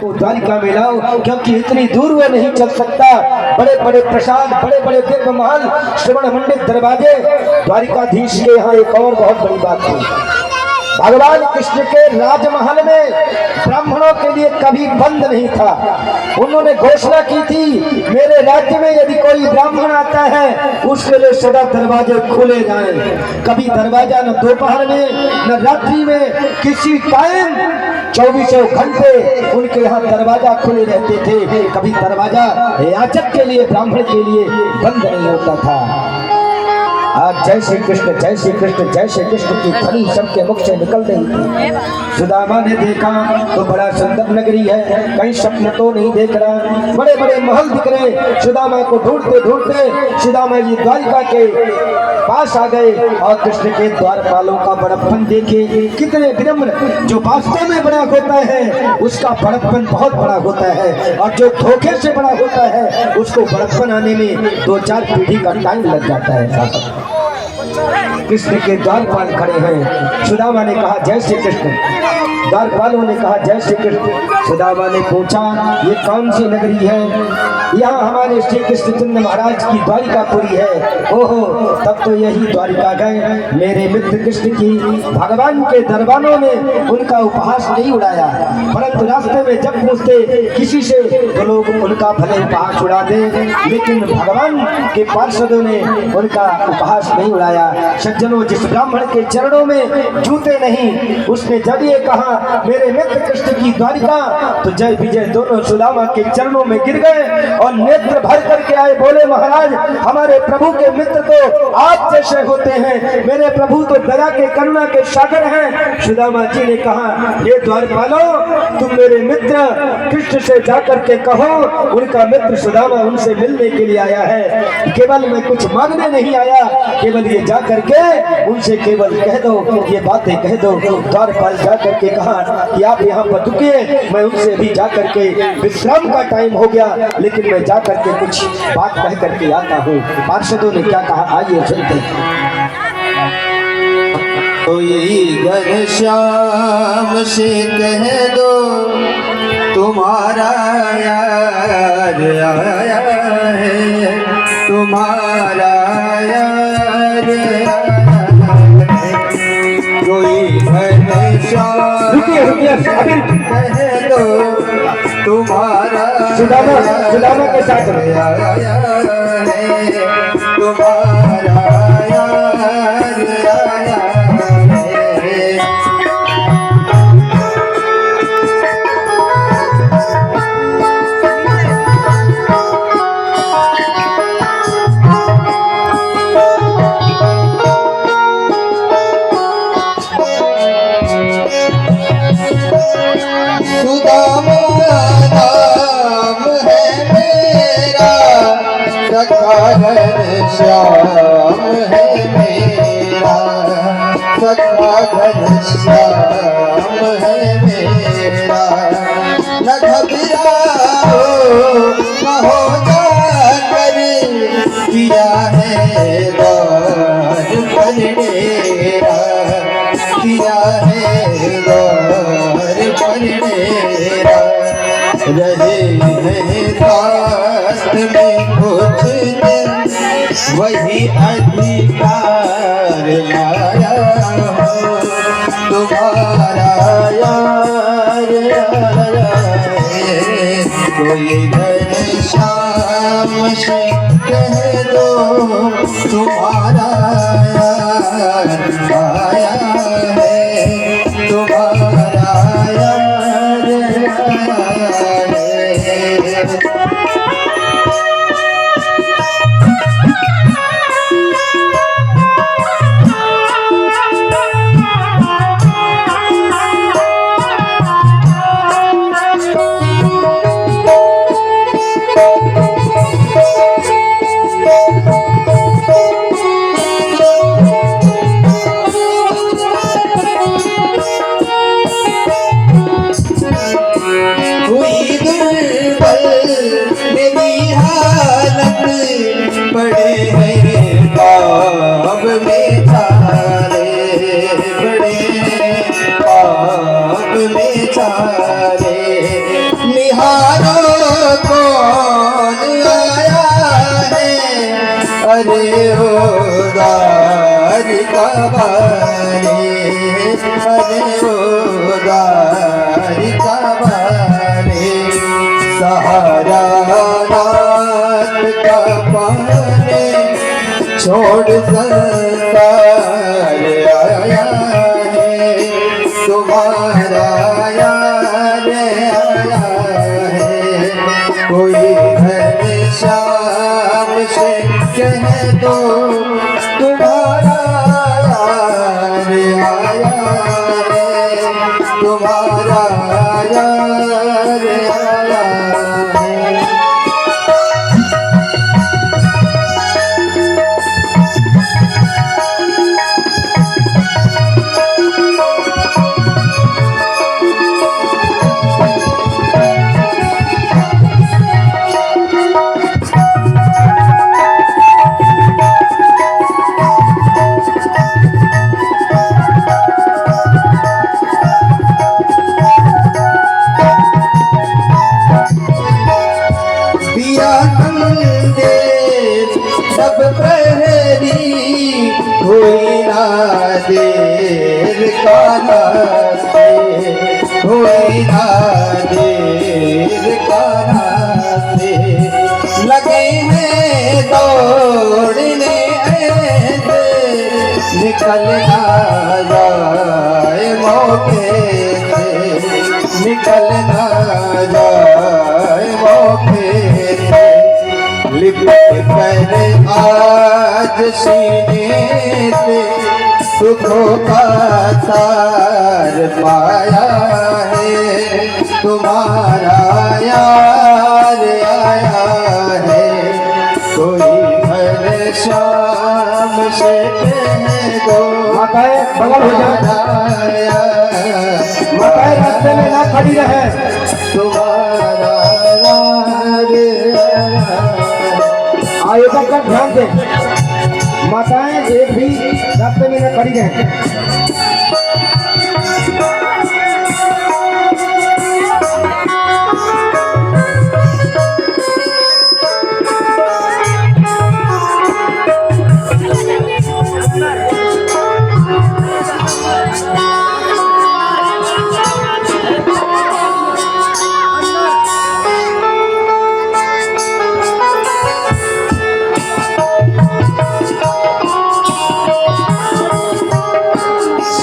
को द्वारिका में लाओ, क्योंकि इतनी दूर वो नहीं चल सकता। बड़े बड़े प्रसाद, बड़े बड़े दिव्य महल, श्रवण मंडित दरवाजे। द्वारिकाधीश के यहाँ एक और बहुत बड़ी बात थी, भगवान कृष्ण के राजमहल में ब्राह्मणों के लिए कभी बंद नहीं था। उन्होंने घोषणा की थी, मेरे राज्य में यदि कोई ब्राह्मण आता है उसके लिए सदा दरवाजे खुले जाएं। कभी दरवाजा न दोपहर में न रात्रि में, किसी टाइम 24 घंटे उनके यहाँ दरवाजा खुले रहते थे। कभी दरवाजा याचक के लिए, ब्राह्मण के लिए बंद नहीं होता था। आज जय श्री कृष्ण, जय श्री कृष्ण, जय श्री कृष्ण की ध्वनि सबके मुख से निकल रही थी। सुदामा ने देखा तो बड़ा सुंदर नगरी है, कहीं स्वप्न तो नहीं देख रहा, बड़े बड़े महल दिख रहे। सुदामा को ढूंढते ढूंढते सुदामा जी द्वारिका के पास आ गए और कृष्ण के द्वारपालों का बड़प्पन देखे, कितने विनम्र। जो वास्तव में बड़ा होता है उसका बड़प्पन बहुत बड़ा होता है, और जो धोखे से बड़ा होता है उसको बड़प्पन आने में 2-4 पीढ़ी का टाइम लग जाता है। कृष्ण के द्वारपाल खड़े हैं। सुदामा ने कहा जय श्री कृष्ण, द्वारपालों ने कहा जय श्री कृष्ण। सुदामा ने पूछा ये कौन सी नगरी है? यहाँ हमारे श्री कृष्णचंद्र महाराज की द्वारिकापुरी है। ओहो, तब तो यही द्वारिका गए। मेरे मित्र कृष्ण की भगवान के दरबारों ने उनका उपहास नहीं उड़ाया, परंतु रास्ते में जब पूछते किसी से तो लोग उनका भले उपहास उड़ा दे, लेकिन भगवान के पार्षदों ने उनका उपहास नहीं उड़ाया। सज्जनों, जिस ब्राह्मण के चरणों में जूते नहीं, उसने जब ये कहा मेरे मित्र कृष्ण की द्वारिका, तो जय विजय दोनों सुदामा के चरणों में गिर गए और नेत्र भर करके आए। बोले महाराज, हमारे प्रभु के मित्र तो आप जैसे होते हैं, मेरे प्रभु तो दया के करुणा के सागर हैं। सुदामा जी ने कहा ये द्वारपालों, तुम मेरे मित्र कृष्ण से जाकर के कहो, उनका मित्र सुदामा उनसे मिलने के लिए आया है, केवल मैं कुछ मांगने नहीं आया, केवल ये जा करके उनसे केवल कह दो, ये बातें कह दो। द्वारपाल जा करके कहा कि आप यहाँ पर रुकिए, मैं उनसे भी जा करके, विश्राम का टाइम हो गया, लेकिन मैं जा करके कुछ बात कह करके आता हूँ। पार्षदों ने क्या कहा, आइए सुनते हैं। कोई घनश्याम से कह दो तुम्हारा यार आया है, तुम्हारा यार आया है। कोई घनश्याम कह दो तुम्हारा सुदामा के साथ आया है, तुम्हारा यार आया है। सुदामा नाम है मेरा, सखा घनश्याम है मेरा, सखा घनश्याम है मेरा। न घबराओ कहो जाकर, किया है द्वार पर डेरा, किया है द्वार पर डेरा। रहे हैं साथ में कुछ दिन, वही अधिकार लाया हो, तुम्हारा यार आया है। कोई घनश्याम से कह दो तुम्हारा यार आया है, तुम्हारा यार आया है। बलिहारों कौन आया है, अरे ओ द्वारिका वाले, अरे ओ द्वारिका वाले, सहारा नाथ का पाने छोड़ संसार आया है, तुम्हारा यार आया है। कोई घनश्याम से कह दो तुम्हारा यार आया है, तुम्हारा यार आया है। सब प्रहरी हुई ना देर का रास्ते, हुई ना देर का रास्ते, लगे हैं दौड़ने ऐसे निकल ना जाए मौके से, निकल ना जाए मौके से। लिपट कर आज सीने से सुखों का सार पाया है, तुम्हारा यार आया है। कोई हर शाम से कह दो माताएं बगल हो जाए, माताएं रास्ते में ना खड़ी रहे, तुम्हारा यार आयोजक का ध्यान दें, माताएं एक भी रास्ते में न खड़ी रहें।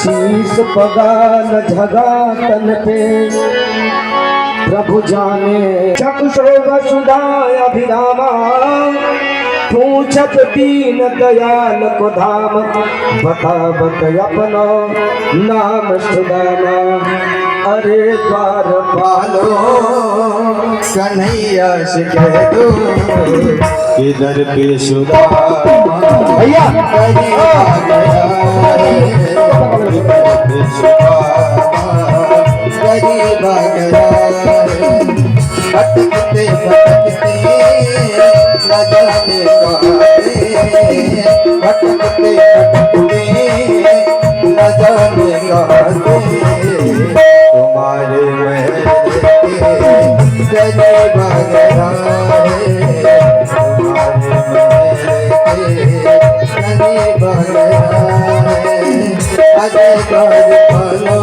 शीश पगाल झगा तन पे प्रभु जाने, चक्षुषो वसुधाय अभिरामा, पूछत दीन दयाल को धाम, बतावत अपना नाम सुदामा। अरे द्वार पालो कन्हैया से कह दो इधर पे सुदामा भैया गरीब आ गया, भटकते भटकते न जाने कहाँ, भटकते भटकते न जाने कहाँ, तुम्हारे महल के गरीब आ गया है, तुम्हारे महल के गरीब आ गया है। अजय कर पालो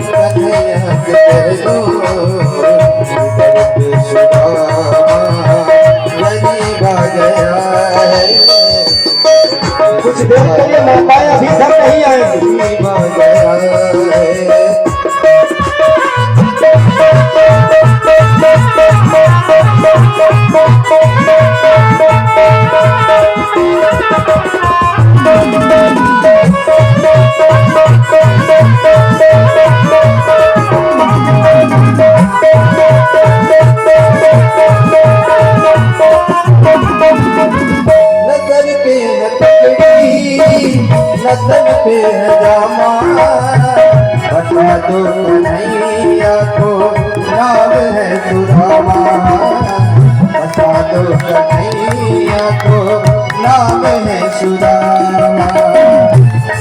कन्हैया के दो, गरीब आ गया है। कुछ देर के लिए माताएं अभी तक नहीं आएंगी। गरीब आ गया है। नजर पे है पगड़ी, नजर पे है जामा, बता दो कन्हैया को नाम है सुदामा, बता दो कन्हैया को नाम है सुदामा।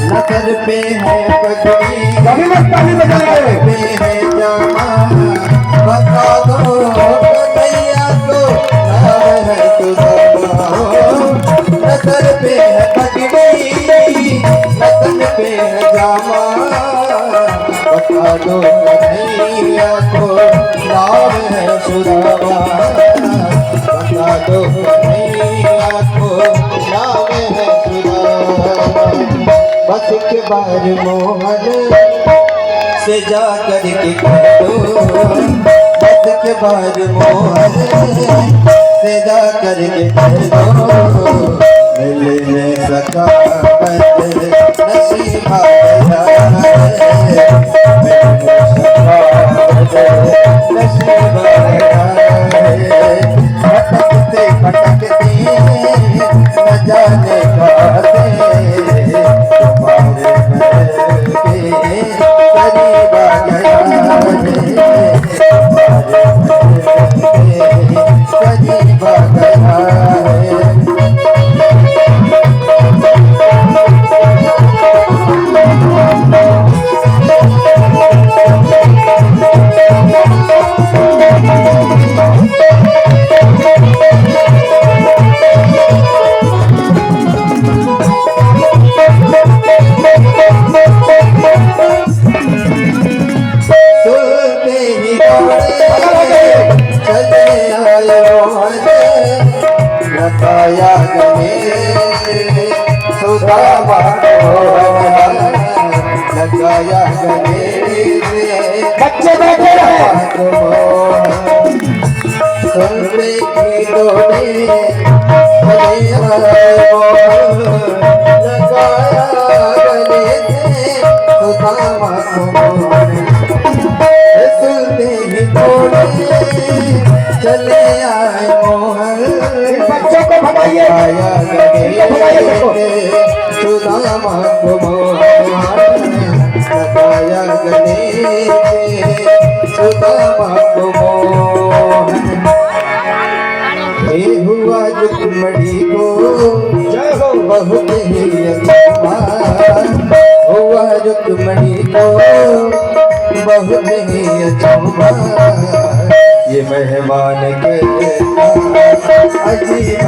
नजर पे है पगड़ी, कभी मत ताली बजाएं। पे है जामा, बता दो कन्हैया को नाम है सुदामा। नजर पे है पगड़ी नजर पे है जामा। बता दो कन्हैया को नाम है सुदामा। बता दो कन्हैया को नाम है सुदामा। बस के बार मोहन से जा कर के कह दो। बस के बार मोहन से जा कर के कह दो। मिल न सका नसीब आया है। मिल न सका नसीब आया है। भटकते भटकते न जाने कहां तुम्हारे महल के करीब आ गया है। तुम्हारे महल के करीब आ गया है। लगाया गणेश सुदामा लगाया गणेश। बच्चे बैठे रहे सुनने की डोले लगाया गणेश सुदामा सुनने ही डोले चले आए मोहन। बच्चों को भगाइए आया सुदामा को मोहन। लगाया गणेश सुदामा को मोहन। ये हुआ रुक्मणी को जय हो बहुत ही अच्छा। हुआ रुक्मणी को बहुत ही अच्छा। ये मेहमान के अजीब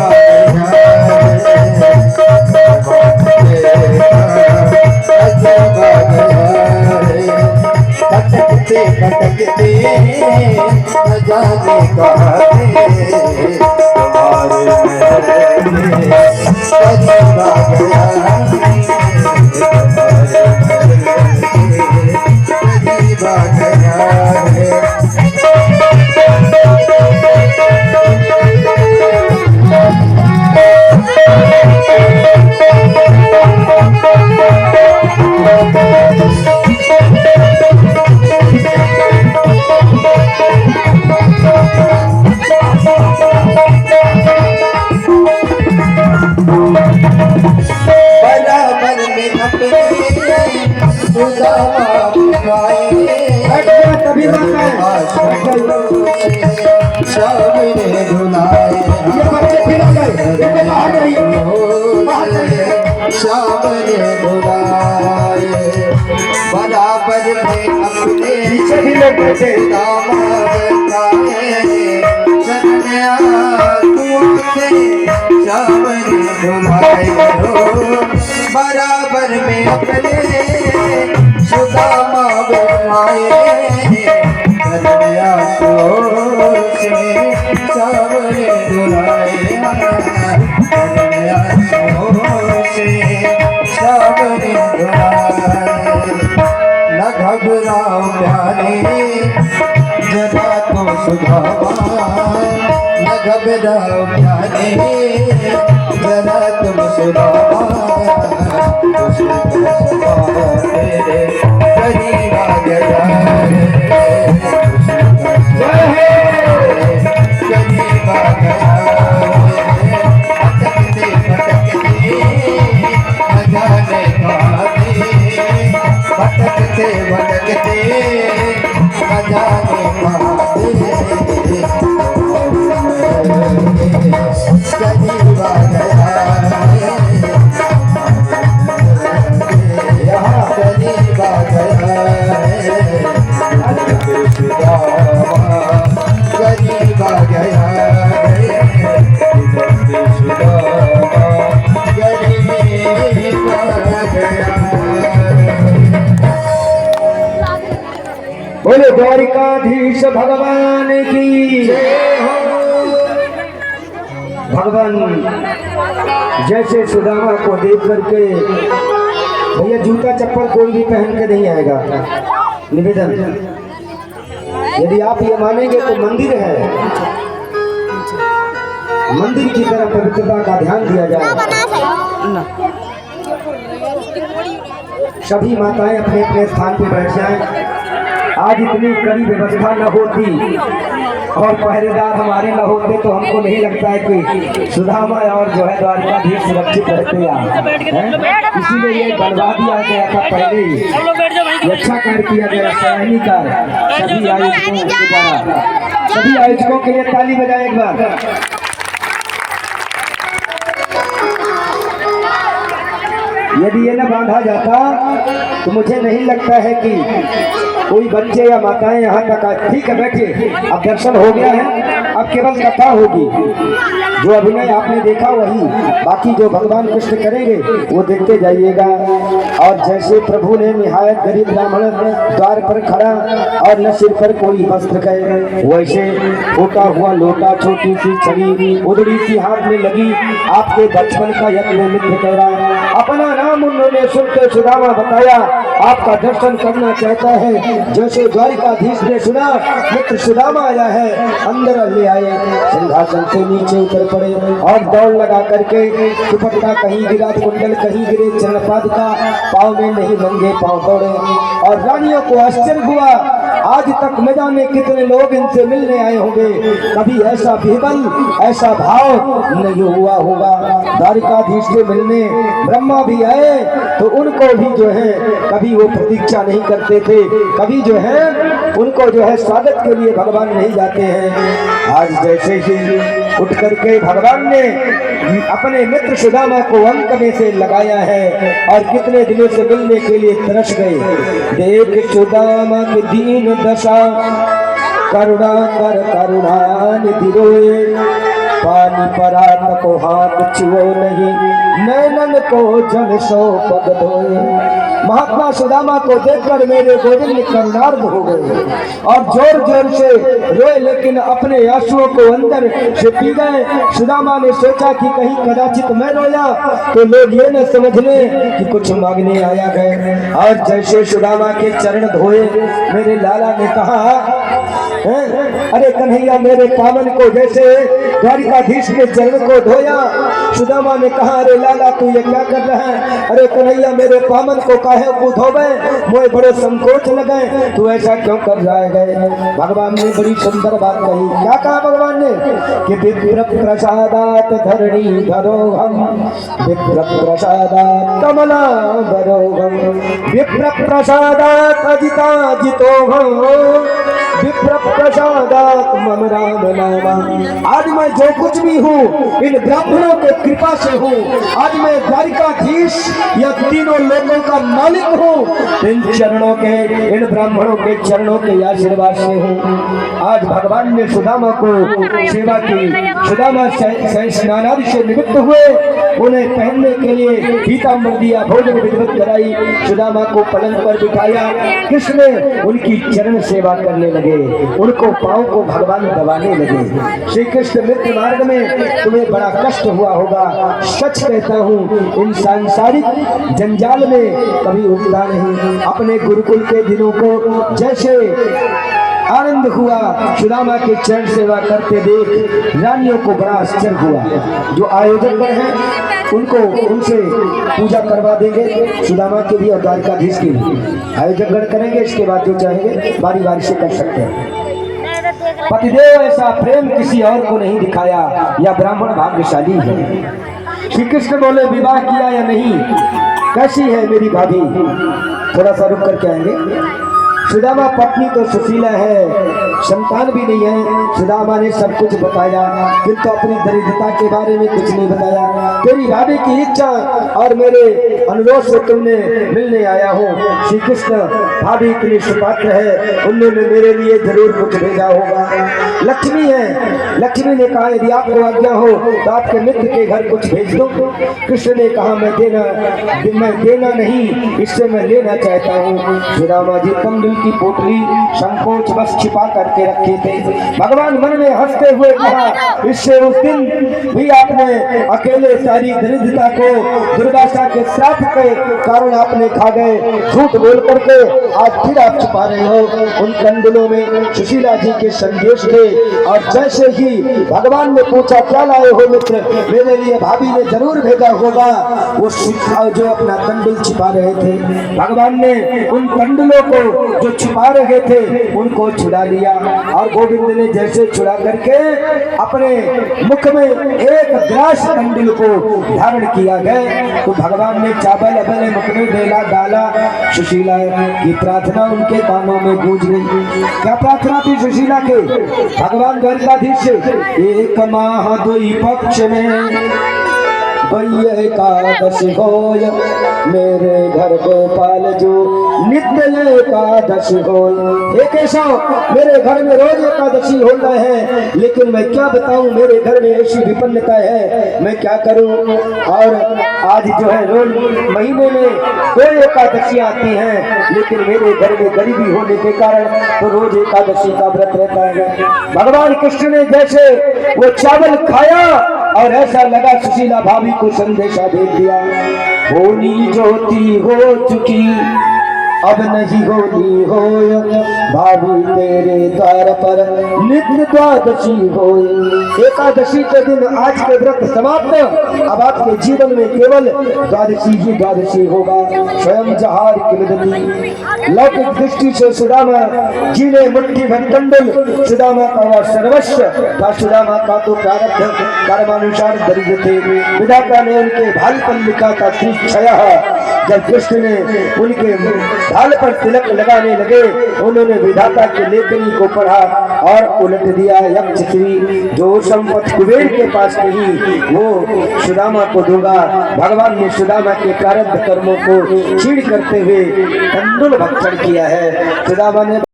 भटकते भटकते न जाने कहां तुम्हारे महल करीब आ गया। तुम्हारे महल करीब आ गया है। बराबर में अपने सुदामा सामने रुलाए। सामने रुलाए। बराबर में अपने सुदामा सामने रुलाए। बराबर में अपने सुदामा बैठाए। कन्हैया से सामने रुलाए। कन्हैया से सामने रुलाए। न घबराओ प्यारे जरा तो सुधामा। न घबराओ प्यारे जरा तुम सुधामा। तेरे करीब आ गया करीब आ गया। भटकते भटकते न जाने कहां भटकते भटकते न जाने कहां करीब आ गया। करीब आ गया है। द्वारिकाधीश भगवान की भगवान जैसे सुदामा को देख करके, भैया जूता चप्पल कोई भी पहन के नहीं आएगा, निवेदन। यदि आप ये मानेंगे तो मंदिर है, मंदिर की तरफ पवित्रता का ध्यान दिया जाए। सभी माताएं अपने अपने स्थान पे बैठ जाएं। आज इतनी कड़ी व्यवस्था न होती और पहरेदार हमारे न होते तो हमको नहीं लगता है कि सुदामा और जो है द्वारिकाधीश सुरक्षित रहते हैं। इसीलिए ये बनवा दिया गया था पहले ही। ये अच्छा कार्य किया गया, सराहनीय कार्य। सभी आयोजकों के लिए ताली बजाएं एक बार। यदि ये न बांधा जाता तो मुझे नहीं लगता है कि कोई बच्चे या माताएं यहाँ तक आए। ठीक है, बैठिए। अब दर्शन हो गया है, अब केवल कथा होगी। जो अभिनय आपने देखा वही, बाकी जो भगवान कृष्ण करेंगे वो देखते जाइएगा। और जैसे प्रभु ने निहायत गरीब ब्राह्मण द्वार पर खड़ा और न सिर पर कोई वस्त्र कहे, वैसे फूटा हुआ लोटा, छोटी सी छड़ी उधड़ी सी हाथ में लगी, आपके बचपन का यत्न मित्र कह रहा। अपना नाम उन्होंने सुनते सुदामा बताया, आपका दर्शन करना चाहता है। जैसे द्वारिकाधीश ने सुना मित्र सुदामा आया है, अंदर ले आए, सिंहासन से नीचे उतर पड़े और दौड़ लगा करके दुपट्टा कहीं गिरा, कुंडल कहीं गिरे, चरणपादुका पाँव में नहीं, नंगे पाँव दौड़े। और रानियों को आश्चर्य हुआ, आज तक न जाने कितने लोग इनसे मिलने आए होंगे, कभी ऐसा विबल, ऐसा भाव नहीं हुआ होगा। द्वारिकाधीश से मिलने ब्रह्मा भी आए तो उनको भी जो है कभी वो प्रतीक्षा नहीं करते थे, कभी जो है उनको जो है स्वागत के लिए भगवान नहीं जाते हैं। आज जैसे ही उठ करके भगवान ने अपने मित्र सुदामा को अंक में से लगाया है और कितने दिनों से मिलने के लिए तरस गए। देख सुदामा की दीन दशा, करुणा कर करुणानिधि रोए, पानी परात को हाथ छुओ नहीं, नैनन को जल सो पग धोए। महात्मा सुदामा को देखकर मेरे गोविंद करुणार्ध हो गए और जोर जोर से रोए, लेकिन अपने आंसुओं को अंदर से पी गए। सुदामा ने सोचा कि कहीं कदाचित मैं रोया तो लोग ये न समझ ले कि कुछ मांगने आया है। और जैसे सुदामा के चरण धोए, मेरे लाला ने कहा, अरे कन्हैया मेरे पावन को, जैसे द्वारिकाधीश के चरण को धोया। सुदामा ने कहा, अरे लाला तू ये क्या कर रहा है? अरे कन्हैया मेरे पावन को काहे को धोबे, मुझे बड़े संकोच लगे, तू ऐसा क्यों कर रहा है? भगवान ने बड़ी सुंदर बात कही। क्या कहा भगवान ने कि विप्र प्रसादात धरणी धरोहम, विप्र प्रसादात कमला धरोहम, विप्र प्रसादात अजिता जितोहम, विप्र प्रसादात मम राम नामा। आज मैं जो कुछ भी हूँ इन ब्राह्मणों के कृपा से हूँ। आज मैं द्वारिकाधीश या तीनों लोगों का मालिक हूँ। इन चरणों के, इन ब्राह्मणों के चरणों के आशीर्वाद से हूँ। आज भगवान ने सुदामा को सेवा की। सुदामा स्नानादि से निवृत्त हुए, उन्हें पहनने के लिए पीताम्बर दिया, भोजन विधिवत कराई, सुदामा को पलंग पर बिठाया। कृष्ण उनकी चरण सेवा करने लगे, उनको पाँव को भगवान दबाने लगे। श्री कृष्ण मित्र मार्ग में तुम्हें बड़ा कष्ट हुआ होगा। सच कहता हूँ, इन सांसारिक जंजाल में कभी उठता नहीं। अपने गुरुकुल के दिनों को जैसे आनंद हुआ सुदामा के चरण सेवा करते देख, रानियों को बड़ा आश्चर्य हुआ। जो आयोजक हैं उनको उनसे पूजा करवा देंगे, सुदामा के भी और द्वारिकाधीश के भी आयोजक गण करेंगे। इसके बाद जो चाहेंगे बारी बारी से कर सकते हैं। पतिदेव ऐसा प्रेम किसी और को नहीं दिखाया, या ब्राह्मण भाग्यशाली है। श्री कृष्ण बोले, विवाह किया या नहीं, कैसी है मेरी भाभी? थोड़ा सा रुक करके आएंगे। सुदामा पत्नी तो सुशीला है, संतान भी नहीं है। सुदामा ने सब कुछ बताया, किंतु अपनी दरिद्रता के बारे में कुछ नहीं बताया। तेरी भाभी की इच्छा और मेरे अनुरोध से तुमने मिलने आया हूँ। श्री कृष्ण, भाभी इतनी सुपात्र है, उन्होंने मेरे लिए जरूर कुछ भेजा होगा। लक्ष्मी है। लक्ष्मी ने कहा, यदि आपको आज्ञा हो तो आपके मित्र के घर कुछ भेज दो। कृष्ण ने कहा, मैं देना नहीं, इससे मैं लेना चाहता हूँ। सुदामा जी कम की पोटली संकोच बस छिपा करके रखे थे। भगवान मन में हंसते हुए कहा, इससे उस दिन भी आपने अकेले सारी दरिद्रता को दुर्वासा के श्राप के कारण आपने खा गए। झूठ बोल करके आज फिर आप छुपा रहे हो। उन कंडलों में सुशीला जी के संदेश थे, और जैसे ही भगवान ने पूछा क्या लाए हो मित्र, मेरे लिए भाभी ने जरूर भेजा होगा। वो जो अपना कंडल छिपा रहे थे, भगवान ने उन कंडलों को जो छिपा रहे थे उनको छुड़ा लिया, और गोविंद ने जैसे छुड़ा करके अपने मुख में एक ग्रास कंडल को धारण किया गया, तो भगवान ने चावल अपने मुख में बेला डाला। सुशीला की प्रार्थना उनके कानों में गूंज गई। क्या प्रार्थना थी सुशीला के? भगवान द्वारिकाधीश से, एक माह दुई पक्ष में एकादश होय, मेरे घर गोपाल जो नित्य एकादश होय। हे केशव, मेरे घर में रोज एकादशी होता है, लेकिन मैं क्या बताऊं, मेरे घर में ऐसी विपन्नता है, मैं क्या करूं। और आज जो है रोज महीने में 2 एकादशी आती हैं, लेकिन मेरे घर में गरीबी होने के कारण तो रोज एकादशी का व्रत रहता है। भगवान कृष्ण ने जैसे वो चावल खाया और ऐसा लगा सुशीला भाभी को संदेशा भेज दिया, होली ज्योति हो चुकी अब नहीं होली होय, भाभी तेरे द्वार पर नित्य द्वादशी होय। एकादशी के दिन आज के व्रत समाप्त, अब आपके जीवन में केवल द्वादशी ही द्वादशी होगा। स्वयं जहार की मदती लौकिक दृष्टि से सुदामा जी ने मुट्ठी भर कंडल, सुदामा का वह सर्वस्व था। सुदामा का तो प्रारब्ध कर्मानुसार दरिद्र थे, विधाता ने उनके भाल पर लिखा था श्री क्षय। जब कृष्ण ने उनके ढाल पर तिलक लगाने लगे, उन्होंने विधाता की लेखनी को पढ़ा और उलट दिया। यक्ष श्री जो संपत्ति कुबेर के पास नहीं, वो सुदामा को दूंगा। भगवान ने सुदामा के प्रारब्ध कर्मों को छीड़ करते हुए कंडूल भक्षण किया है। सुदामा ने